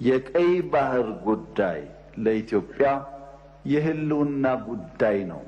የቀይ ባህር ጉዳይ ለኢትዮጵያ የህልውና ጉዳይ ነው።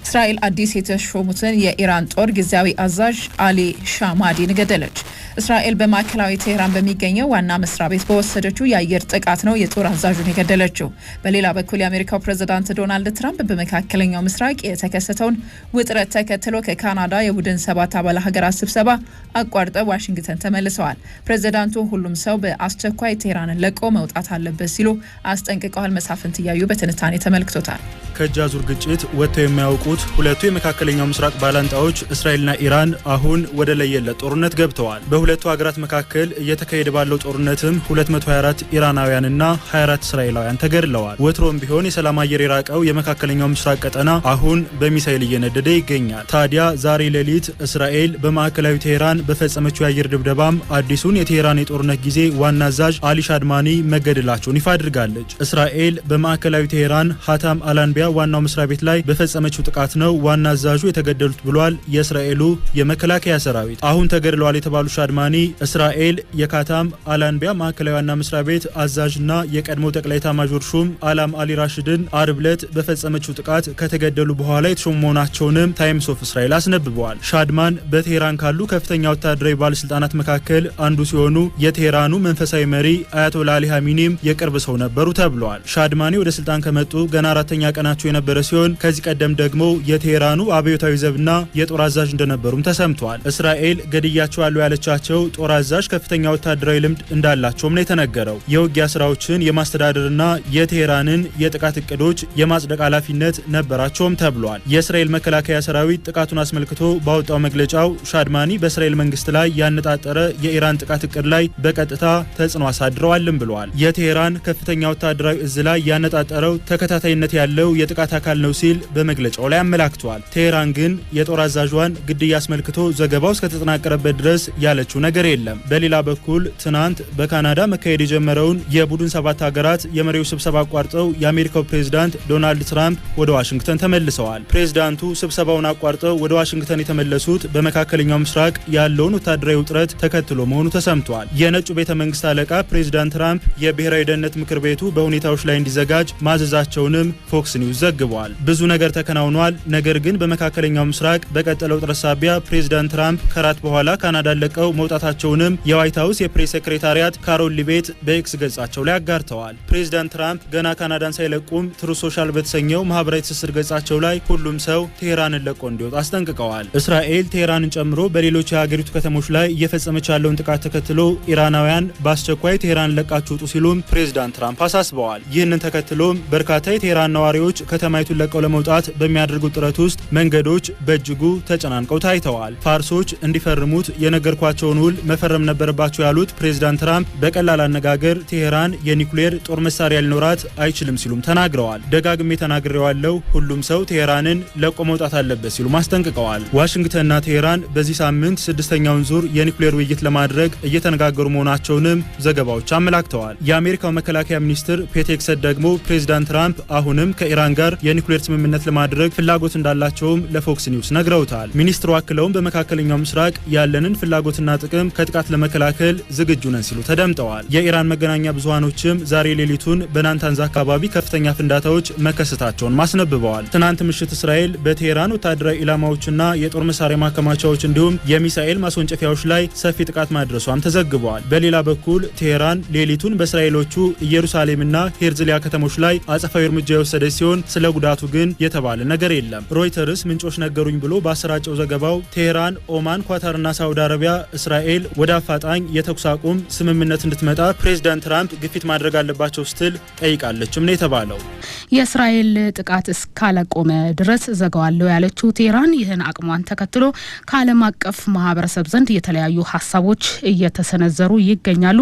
እስራኤል አዲስ የተሾሙትን የኢራን ጦር ጊዜያዊ አዛዥ አሊ ሻማዲን ገደለች። እስራኤል በማዕከላዊ ቴህራን በሚገኘው ዋና መስሪያ ቤት በወሰደችው የአየር ጥቃት ነው የጦር አዛዡን የገደለችው። በሌላ በኩል የአሜሪካው ፕሬዝዳንት ዶናልድ ትራምፕ በመካከለኛው ምስራቅ የተከሰተውን ውጥረት ተከትሎ ከካናዳ የቡድን 7 አባል ሀገራት ስብሰባ አቋርጠው ዋሽንግተን ተመልሰዋል። ፕሬዝዳንቱ ሁሉም ሰው በአስቸኳይ ቴህራንን ለቆ መውጣት አለበት ሲሉ አስጠንቅቀዋል። መሳፍንት እያዩ በትንታኔ ተመልክቶታል። ከጃዙር ግጭት ወጥተው የማያውቁት ሁለቱ የመካከለኛው ምስራቅ ባላንጣዎች እስራኤልና ኢራን አሁን ወደ ለየለት ጦርነት ገብተዋል። በሁለቱ ሀገራት መካከል እየተካሄደ ባለው ጦርነትም 224 ኢራናውያንና 24 እስራኤላውያን ተገድለዋል። ወትሮም ቢሆን የሰላም አየር የራቀው የመካከለኛው ምስራቅ ቀጠና አሁን በሚሳኤል እየነደደ ይገኛል። ታዲያ ዛሬ ሌሊት እስራኤል በማዕከላዊ ቴህራን በፈጸመችው የአየር ድብደባም አዲሱን የቴህራን የጦርነት ጊዜ ዋና አዛዥ አሊ ሻድማኒ መገደላቸውን ይፋ አድርጋለች። እስራኤል በማዕከላዊ ቴህራን ሀታም አላንቢያ ዋናው መስሪያ ቤት ላይ በፈጸመችው ጥቃት ነው ዋና አዛዡ የተገደሉት ብሏል የእስራኤሉ የመከላከያ ሰራዊት። አሁን ተገድለዋል የተባሉ ሻድማኒ እስራኤል የካታም አላንቢያ ማዕከላዊ ዋና መስሪያ ቤት አዛዥና የቀድሞው ጠቅላይ ኤታማዦር ሹም አላም አሊ ራሽድን አርብ ዕለት በፈጸመችው ጥቃት ከተገደሉ በኋላ የተሾሙ መሆናቸውንም ታይምስ ኦፍ እስራኤል አስነብበዋል። ሻድማን በቴህራን ካሉ ከፍተኛ ወታደራዊ ባለስልጣናት መካከል አንዱ ሲሆኑ የቴህራኑ መንፈሳዊ መሪ አያቶላ አሊ ሀሚኒም የቅርብ ሰው ነበሩ ተብለዋል። ሻድማኒ ወደ ስልጣን ከመጡ ገና 4ኛ ቀናቸው የነበረ ሲሆን ከዚህ ቀደም ደግሞ የቴህራኑ አብዮታዊ ዘብና የጦር አዛዥ እንደነበሩም ተሰምቷል። እስራኤል ገድያቸዋለሁ ያለቻቸው ጦር አዛዥ ከፍተኛ ወታደራዊ ልምድ እንዳላቸውም ነው የተነገረው። የውጊያ ስራዎችን የማስተዳደርና የቴህራንን የጥቃት እቅዶች የማጽደቅ ኃላፊነት ነበራቸውም ተብሏል። የእስራኤል መከላከያ ሰራዊት ጥቃቱን አስመልክቶ ባወጣው መግለጫው ሻድማኒ በእስራኤል መንግስት ላይ ያነጣጠረ የኢራን ጥቃት እቅድ ላይ በቀጥታ ተጽዕኖ አሳድረዋልም ብሏል። የቴህራን ከፍተኛ ወታደራዊ እዝ ላይ ያነጣጠረው ተከታታይነት ያለው የጥቃት አካል ነው ሲል በመግለጫው ላይ አመላክቷል። ቴህራን ግን የጦር አዛዧን ግድያ አስመልክቶ ዘገባው እስከተጠናቀረበት ድረስ ያለችው ነገር የለም። በሌላ በኩል ትናንት በካናዳ መካሄድ የጀመረውን የቡድን 7 ሀገራት የመሪዎች ስብሰባ አቋርጠው የአሜሪካው ፕሬዝዳንት ዶናልድ ትራምፕ ወደ ዋሽንግተን ተመልሰዋል። ፕሬዝዳንቱ ስብሰባውን አቋርጠው ወደ ዋሽንግተን የተመለሱት በመካከለኛው ምስራቅ ያለውን ወታደራዊ ውጥረት ተከትሎ መሆኑ ተሰምቷል። የነጩ ቤተ መንግስት አለቃ ፕሬዝዳንት ትራምፕ የብሔራዊ ደህንነት ምክር ቤቱ በሁኔታዎች ላይ እንዲዘጋጅ ማዘዛቸውንም ፎክስ ኒውስ ዘግቧል። ብዙ ነገር ተከናውኗል። ነገር ግን በመካከለኛው ምስራቅ በቀጠለው ጥረት ሳቢያ ፕሬዝዳንት ትራምፕ ከራት በኋላ ካናዳን ለቀው መውጣታቸውንም የዋይት ሀውስ የፕሬስ ሴክሬታሪያት ካሮል ሊቤት በኤክስ ገጻቸው ላይ አጋርተዋል። ፕሬዝዳንት ትራምፕ ገና ካናዳን ሳይለቁም ትሩ ሶሻል በተሰኘው ማህበራዊ ትስስር ገጻቸው ላይ ሁሉም ሰው ቴህራንን ለቆ እንዲወጣ አስጠንቅቀዋል። እስራኤል ቴህራንን ጨምሮ በሌሎች የሀገሪቱ ከተሞች ላይ እየፈጸመች ያለውን ጥቃት ተከትሎ ኢራናውያን በአስቸኳይ ቴህራንን ለቃችሁ ውጡ ሲሉም ፕሬዝዳንት ትራምፕ አሳስበዋል። ይህንን ተከትሎም በርካታ የቴህራን ነዋሪዎች ከተማይቱን ለቀው ለመውጣት በሚያደርጉት ጥረት ውስጥ መንገዶች በእጅጉ ተጨናንቀው ታይተዋል። ፋርሶች እንዲፈርሙት የነገርኳቸውን ውል መፈረም ነበረባቸው ያሉት ፕሬዝዳንት ትራምፕ በቀላል አነጋገር ቴህራን የኒውክሌር ጦር መሳሪያ ሊኖራት አይችልም ሲሉም ተናግረዋል። ደጋግሜ ተናግሬዋለሁ፣ ሁሉም ሰው ቴህራንን ለቆ መውጣት አለበት ሲሉም አስጠንቅቀዋል። ዋሽንግተንና ቴህራን በዚህ ሳምንት 6ኛውን ዙር የኒውክሌር ውይይት ለማድረግ እየተነጋገሩ መሆናቸውንም ዘገባዎች አመላክተዋል። የአሜሪካው መከላከያ ሚኒስትር ፔት ሄግሴት ደግሞ ፕሬዝዳንት ትራምፕ አሁንም ከኢራን ጋር የኒውክሌር ስምምነት ለማድረግ ፍላጎት እንዳላቸውም ለፎክስ ኒውስ ነግረውታል። ሚኒስትሩ አክለውም በመካከለኛው ምስራቅ ያለንን ፍላጎትና ጥቅም ከጥቃት ለመከላከል ዝግጁ ነን ሲሉ ተደምጠዋል። የኢራን መገናኛ ብዙሃኖችም ዛሬ ሌሊቱን በናታንዝ አካባቢ ከፍተኛ ፍንዳታዎች መከሰታቸውን ማስነብበዋል። ትናንት ምሽት እስራኤል በቴህራን ወታደራዊ ኢላማዎችና የጦር መሳሪያ ማከማቻዎች እንዲሁም የሚሳኤል ማስወንጨፊያዎች ላይ ሰፊ ጥቃት ማድረሷም ተዘግቧል። በሌላ በኩል ቴህራን ሌሊቱን በእስራኤሎቹ ኢየሩሳሌምና ሄርዝሊያ ከተሞች ላይ አጸፋዊ እርምጃ የወሰደች ሲሆን ስለ ጉዳቱ ግን የተባለ ነገር የለም። ሮይተርስ ምንጮች ነገሩኝ ብሎ ባሰራጨው ዘገባው ቴህራን፣ ኦማን፣ ኳታርና ሳውዲ አረቢያ እስራኤል ወደ አፋጣኝ የተኩስ አቁም ስምምነት እንድትመጣ ፕሬዝዳንት ትራምፕ ግፊት ማድረግ አለባቸው ስትል ጠይቃለችም ነው የተባለው። የእስራኤል ጥቃት እስካለቆመ ድረስ ዘጋዋለሁ ያለችው ቴህራን ይህን አቅሟን ተከትሎ ከዓለም አቀፍ ማህበረሰብ ዘንድ የተለያዩ ሀሳቦች እየተሰነዘሩ ይገኛሉ።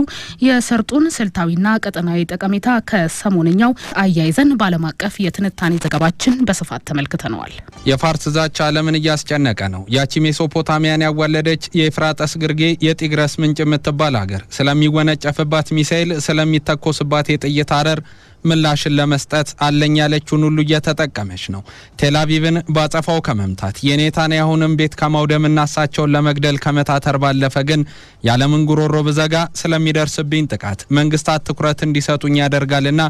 የሰርጡን ስልታዊና ቀጠናዊ ጠቀሜታ ከሰሞነኛው አያይዘን በዓለም አቀፍ የትንታኔ ዘገባችን በስፋት ተመልክተነዋል። የፋርስ ዛቻ ዓለምን እያስጨነቀ ነው። ያቺ ሜሶፖታሚያን ያዋለደች የኤፍራጥስ ግርጌ የጢግረስ ምንጭ የምትባል ሀገር ስለሚወነጨፍባት ሚሳኤል ስለሚተኮስባት የጥይት አረር ምላሽን ለመስጠት አለኝ ያለችውን ሁሉ እየተጠቀመች ነው። ቴልአቪቭን ባጸፋው ከመምታት የኔታንያሁንም ቤት ከማውደምና እሳቸውን ለመግደል ከመታተር ባለፈ ግን ያለምን ጉሮሮ ብዘጋ ስለሚደርስብኝ ጥቃት መንግስታት ትኩረት እንዲሰጡኝ ያደርጋልና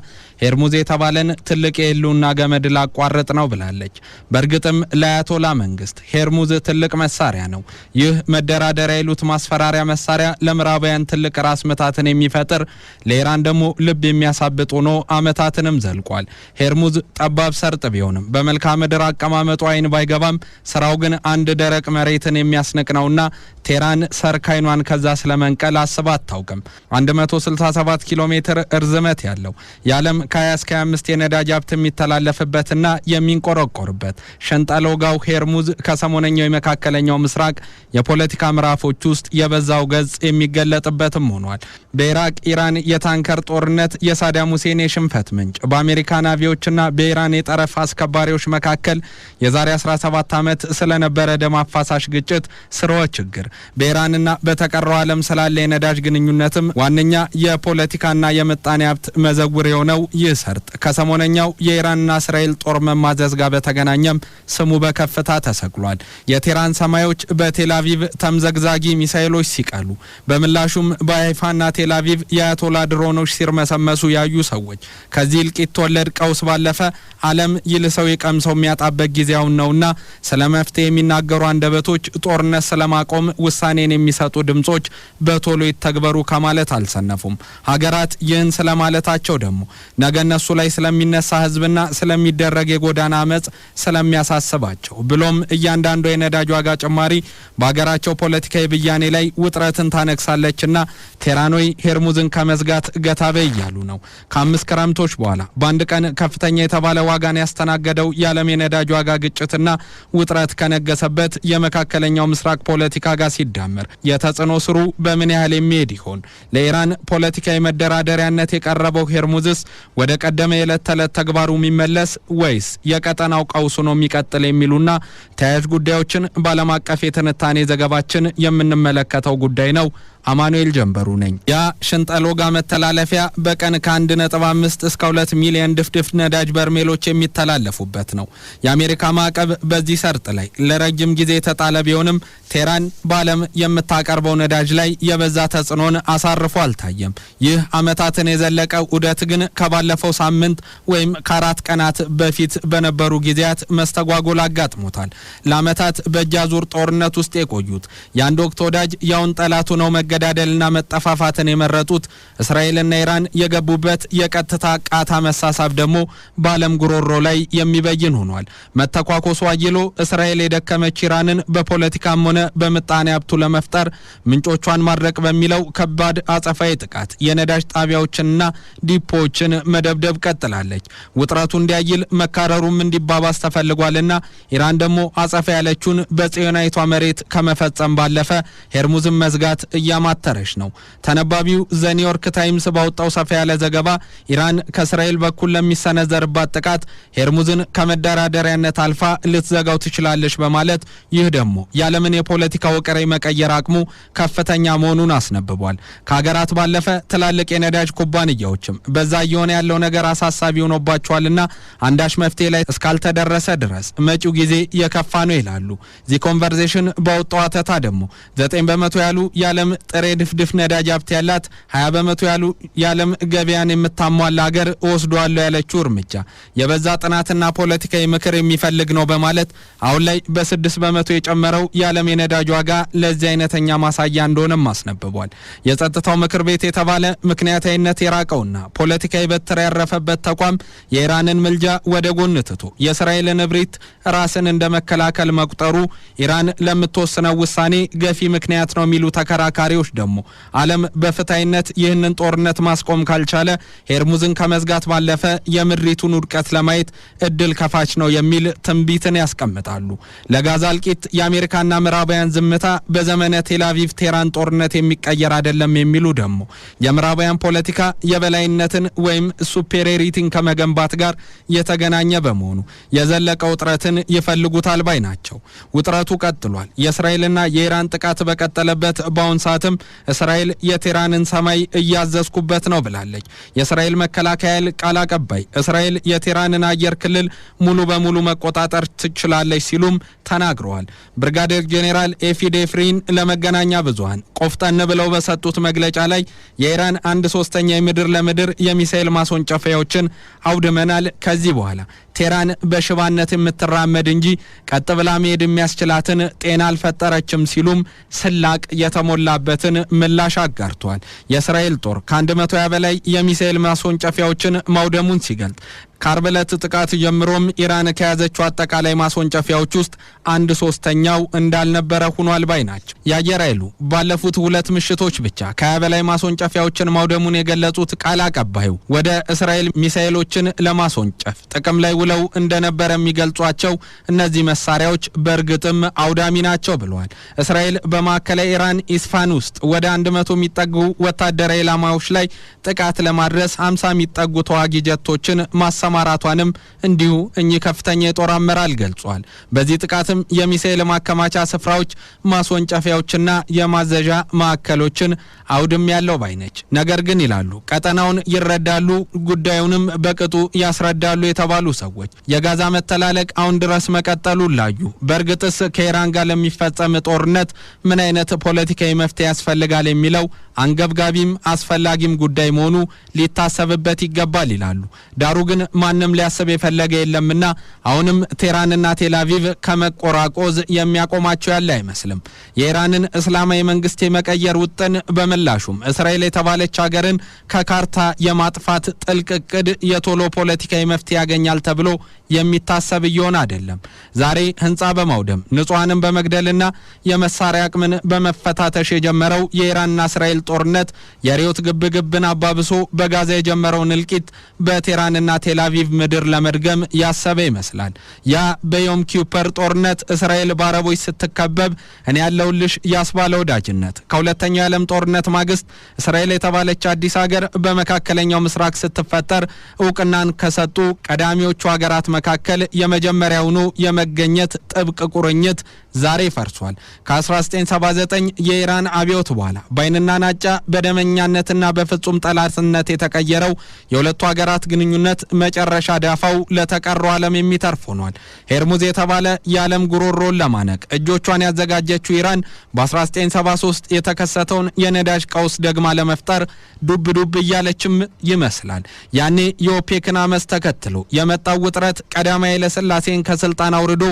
ሄርሙዝ የተባለን ትልቅ የህልውና ገመድ ላቋርጥ ነው ብላለች። በእርግጥም ለአያቶላ መንግስት ሄርሙዝ ትልቅ መሳሪያ ነው። ይህ መደራደሪያ ይሉት ማስፈራሪያ መሳሪያ ለምዕራባውያን ትልቅ ራስ ምታትን የሚፈጥር ለኢራን ደግሞ ልብ የሚያሳብጥ ሆኖ አመታትንም ዘልቋል። ሄርሙዝ ጠባብ ሰርጥ ቢሆንም በመልክዓ ምድር አቀማመጡ አይን ባይገባም ስራው ግን አንድ ደረቅ መሬትን የሚያስንቅ ነውና ቴህራን ሰርካይኗን ከዛ ስለመንቀል አስባ አታውቅም። 167 ኪሎ ሜትር እርዝመት ያለው የዓለም ከ20 እስከ 25 የነዳጅ ሀብት የሚተላለፍበትና የሚንቆረቆርበት ሸንጠሎጋው ሄርሙዝ ከሰሞነኛው የመካከለኛው ምስራቅ የፖለቲካ ምዕራፎች ውስጥ የበዛው ገጽ የሚገለጥበትም ሆኗል። በኢራቅ ኢራን የታንከር ጦርነት የሳዳም ሁሴን የሽንፈት ምንጭ በአሜሪካ ናቪዎችና በኢራን የጠረፍ አስከባሪዎች መካከል የዛሬ 17 ዓመት ስለነበረ ደም አፋሳሽ ግጭት ስርወ ችግር በኢራንና በተቀረው ዓለም ስላለ የነዳጅ ግንኙነትም ዋነኛ የፖለቲካና የምጣኔ ሀብት መዘውር የሆነው ይህ ሰርጥ ከሰሞነኛው የኢራንና እስራኤል ጦር መማዘዝ ጋር በተገናኘም ስሙ በከፍታ ተሰቅሏል። የቴህራን ሰማዮች በቴልአቪቭ ተምዘግዛጊ ሚሳኤሎች ሲቀሉ በምላሹም በሃይፋና ቴልአቪቭ የአያቶላ ድሮኖች ሲርመሰመሱ ያዩ ሰዎች ከዚህ እልቂት ወለድ ቀውስ ባለፈ ዓለም ይልሰው የቀምሰው የሚያጣበት ጊዜው ነውና ስለ መፍትሄ የሚናገሩ አንደበቶች ጦርነት ስለማቆም ውሳኔን የሚሰጡ ድምጾች በቶሎ ይተግበሩ ከማለት አልሰነፉም። ሀገራት ይህን ስለማለታቸው ደግሞ ነገ እነሱ ላይ ስለሚነሳ ህዝብና ስለሚደረግ የጎዳና አመጽ ስለሚያሳስባቸው ብሎም እያንዳንዱ የነዳጅ ዋጋ ጭማሪ በሀገራቸው ፖለቲካዊ ብያኔ ላይ ውጥረትን ታነክሳለችና ቴህራኖይ ሄርሙዝን ከመዝጋት ገታበ እያሉ ነው። ከ5 ክረምቶች በኋላ በአንድ ቀን ከፍተኛ የተባለ ዋጋን ያስተናገደው የዓለም የነዳጅ ዋጋ ግጭትና ውጥረት ከነገሰበት የመካከለኛው ምስራቅ ፖለቲካ ጋር ሲዳመር የተጽዕኖ ስሩ በምን ያህል የሚሄድ ይሆን? ለኢራን ፖለቲካዊ መደራደሪያነት የቀረበው ሄርሙዝስ ወደ ቀደመ የዕለት ተዕለት ተግባሩ የሚመለስ ወይስ የቀጠናው ቀውስ ነው የሚቀጥል የሚሉና ተያያዥ ጉዳዮችን በዓለም አቀፍ የትንታኔ ዘገባችን የምንመለከተው ጉዳይ ነው። አማኑኤል ጀንበሩ ነኝ። ያ ሽንጠሎጋ መተላለፊያ በቀን ከ1.5 እስከ 2 ሚሊዮን ድፍድፍ ነዳጅ በርሜሎች የሚተላለፉበት ነው። የአሜሪካ ማዕቀብ በዚህ ሰርጥ ላይ ለረጅም ጊዜ የተጣለ ቢሆንም ቴህራን በዓለም የምታቀርበው ነዳጅ ላይ የበዛ ተጽዕኖን አሳርፎ አልታየም። ይህ አመታትን የዘለቀ ዑደት ግን ከባለፈው ሳምንት ወይም ከ4 ቀናት በፊት በነበሩ ጊዜያት መስተጓጎል አጋጥሞታል። ለአመታት በእጃዙር ጦርነት ውስጥ የቆዩት የአንድ ወቅት ወዳጅ ያውን ጠላቱ ነው መገዳደልና መጠፋፋትን የመረጡት እስራኤልና ኢራን የገቡበት የቀጥታ ቃታ መሳሳብ ደግሞ በዓለም ጉሮሮ ላይ የሚበይን ሆኗል። መተኳኮሱ አይሎ እስራኤል የደከመች ኢራንን በፖለቲካም ሆነ በምጣኔ ሀብቱ ለመፍጠር ምንጮቿን ማድረቅ በሚለው ከባድ አጸፋዊ ጥቃት የነዳጅ ጣቢያዎችንና ዲፖዎችን መደብደብ ቀጥላለች። ውጥረቱ እንዲያይል መካረሩም እንዲባባስ ተፈልጓልና ኢራን ደግሞ አጸፋ ያለችውን በጽዮናዊቷ መሬት ከመፈጸም ባለፈ ሄርሙዝን መዝጋት እያማተረች ነው። ተነባቢው ዘኒውዮርክ ታይምስ ባወጣው ሰፋ ያለ ዘገባ ኢራን ከእስራኤል በኩል ለሚሰነዘርባት ጥቃት ሄርሙዝን ከመደራደሪያነት አልፋ ልትዘጋው ትችላለች በማለት ይህ ደግሞ የዓለምን የፖለቲካ ወቀሬ መቀየር አቅሙ ከፍተኛ መሆኑን አስነብቧል። ከሀገራት ባለፈ ትላልቅ የነዳጅ ኩባንያዎችም በዛ እየሆነ ያለው ነገር አሳሳቢ ሆኖባቸዋልና አንዳች መፍትሄ ላይ እስካልተደረሰ ድረስ መጪው ጊዜ የከፋ ነው ይላሉ። ዚ ኮንቨርሴሽን ባወጣው አተታ ደግሞ 9% ያሉ የዓለም ጥሬ ድፍድፍ ነዳጅ ሀብት ያላት 20% ያሉ የዓለም ገበያን የምታሟላ ሀገር ወስዷል ያለችው እርምጃ የበዛ ጥናትና ፖለቲካዊ ምክር የሚፈልግ ነው በማለት አሁን ላይ በ6% የጨመረው የዓለም የነዳጅ ዋጋ ለዚህ አይነተኛ ማሳያ እንደሆነም አስነብቧል። የጸጥታው ምክር ቤት የተባለ ምክንያታዊነት የራቀውና ፖለቲካዊ በትር ያረፈበት ተቋም የኢራንን ምልጃ ወደ ጎን ትቶ የእስራኤልን እብሪት ራስን እንደ መከላከል መቁጠሩ ኢራን ለምትወስነው ውሳኔ ገፊ ምክንያት ነው የሚሉ ተከራካሪዎች ተመራማሪዎች ደግሞ ዓለም በፍትሃዊነት ይህንን ጦርነት ማስቆም ካልቻለ ሄርሙዝን ከመዝጋት ባለፈ የምድሪቱን ውድቀት ለማየት እድል ከፋች ነው የሚል ትንቢትን ያስቀምጣሉ። ለጋዛ እልቂት የአሜሪካና ምዕራባውያን ዝምታ በዘመነ ቴልአቪቭ ቴህራን ጦርነት የሚቀየር አይደለም የሚሉ ደግሞ የምዕራባውያን ፖለቲካ የበላይነትን ወይም ሱፔሪዮሪቲን ከመገንባት ጋር የተገናኘ በመሆኑ የዘለቀ ውጥረትን ይፈልጉታል ባይ ናቸው። ውጥረቱ ቀጥሏል። የእስራኤልና የኢራን ጥቃት በቀጠለበት በአሁን ሰዓትም እስራኤል የቴህራንን ሰማይ እያዘዝኩበት ነው ብላለች። የእስራኤል መከላከያ ቃል አቀባይ እስራኤል የቴህራንን አየር ክልል ሙሉ በሙሉ መቆጣጠር ትችላለች ሲሉም ተናግረዋል። ብርጋዴር ጄኔራል ኤፊ ዴፍሪን ለመገናኛ ብዙሃን ቆፍጠን ብለው በሰጡት መግለጫ ላይ የኢራን 1/3 የምድር ለምድር የሚሳኤል ማስወንጨፊያዎችን አውድመናል። ከዚህ በኋላ ቴህራን በሽባነት የምትራመድ እንጂ ቀጥ ብላ መሄድ የሚያስችላትን ጤና አልፈጠረችም ሲሉም ስላቅ የተሞላበትን ምላሽ አጋርቷል። የእስራኤል ጦር ከ120 በላይ የሚሳኤል ማስወንጨፊያዎችን ማውደሙን ሲገልጥ ከአርብ ዕለት ጥቃት ጀምሮም ኢራን ከያዘችው አጠቃላይ ማስወንጨፊያዎች ውስጥ 1/3 እንዳልነበረ ሆኗል ባይ ናቸው። የአየር ኃይሉ ባለፉት 2 ምሽቶች ብቻ ከ20 በላይ ማስወንጨፊያዎችን ማውደሙን የገለጹት ቃል አቀባዩ ወደ እስራኤል ሚሳኤሎችን ለማስወንጨፍ ጥቅም ላይ ውለው እንደነበረ የሚገልጿቸው እነዚህ መሳሪያዎች በእርግጥም አውዳሚ ናቸው ብለዋል። እስራኤል በማዕከላዊ ኢራን ኢስፋን ውስጥ ወደ 100 የሚጠጉ ወታደራዊ ኢላማዎች ላይ ጥቃት ለማድረስ 50 የሚጠጉ ተዋጊ ጀቶችን ማሰማራቷንም እንዲሁ እኚህ ከፍተኛ የጦር አመራር ገልጿል። በዚህ ጥቃትም የሚሳኤል ማከማቻ ስፍራዎች፣ ማስወንጨፊያዎችና የማዘዣ ማዕከሎችን አውድም ያለው ባይነች። ነገር ግን ይላሉ ቀጠናውን ይረዳሉ ጉዳዩንም በቅጡ ያስረዳሉ የተባሉ ሰዎች የጋዛ መተላለቅ አሁን ድረስ መቀጠሉን ላዩ በእርግጥስ ከኢራን ጋር ለሚፈጸም ጦርነት ምን አይነት ፖለቲካዊ መፍትሄ ያስፈልጋል የሚለው አንገብጋቢም አስፈላጊም ጉዳይ መሆኑ ሊታሰብበት ይገባል ይላሉ። ዳሩ ግን ማንም ሊያስብ የፈለገ የለምና አሁንም ቴህራንና ቴልአቪቭ ከመቆራቆዝ የሚያቆማቸው ያለ አይመስልም። የኢራንን እስላማዊ መንግስት የመቀየር ውጥን በመላሹም እስራኤል የተባለች ሀገርን ከካርታ የማጥፋት ጥልቅ እቅድ የቶሎ ፖለቲካዊ መፍትሄ ያገኛል ተብሎ የሚታሰብ ይሆን አይደለም። ዛሬ ህንጻ በማውደም ንጹሃንን በመግደልና የመሳሪያ አቅምን በመፈታተሽ የጀመረው የኢራንና እስራኤል ጦርነት የሪዮት ግብግብን አባብሶ በጋዛ የጀመረውን እልቂት በቴህራንና ቴልአቪቭ ምድር ለመድገም ያሰበ ይመስላል። ያ በዮም ኪፐር ጦርነት እስራኤል በአረቦች ስትከበብ እኔ ያለውልሽ ያስባለ ወዳጅነት ከሁለተኛው የዓለም ጦርነት ማግስት እስራኤል የተባለች አዲስ ሀገር በመካከለኛው ምስራቅ ስትፈጠር እውቅናን ከሰጡ ቀዳሚዎቹ ሀገራት መካከል የመጀመሪያውኑ የመገኘት ጥብቅ ቁርኝት ዛሬ ፈርሷል። ከ1979 የኢራን አብዮት በኋላ በአይንና ናጫ በደመኛነትና በፍጹም ጠላትነት የተቀየረው የሁለቱ ሀገራት ግንኙነት መጨረሻ ዳፋው ለተቀረው ዓለም የሚተርፍ ሆኗል። ሄርሙዝ የተባለ የዓለም ጉሮሮን ለማነቅ እጆቿን ያዘጋጀችው ኢራን በ1973 የተከሰተውን የነዳጅ ቀውስ ደግማ ለመፍጠር ዱብ ዱብ እያለችም ይመስላል። ያኔ የኦፔክን አመፅ ተከትሎ የመጣው ውጥረት ቀዳማዊ ኃይለ ሥላሴን ከስልጣን አውርዶ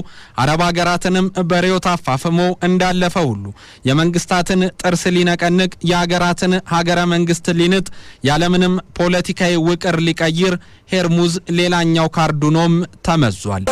አረብ ሀገራትንም በሪዮት አፋፍሞ እንዳለፈ ሁሉ የመንግስታትን ጥርስ ሊነቀንቅ የሀገራትን ሀገረ መንግስት ሊንጥ ያለምንም ፖለቲካዊ ውቅር ሊቀይር ሄርሙዝ ሌላኛው ካርዱኖም ተመዟል።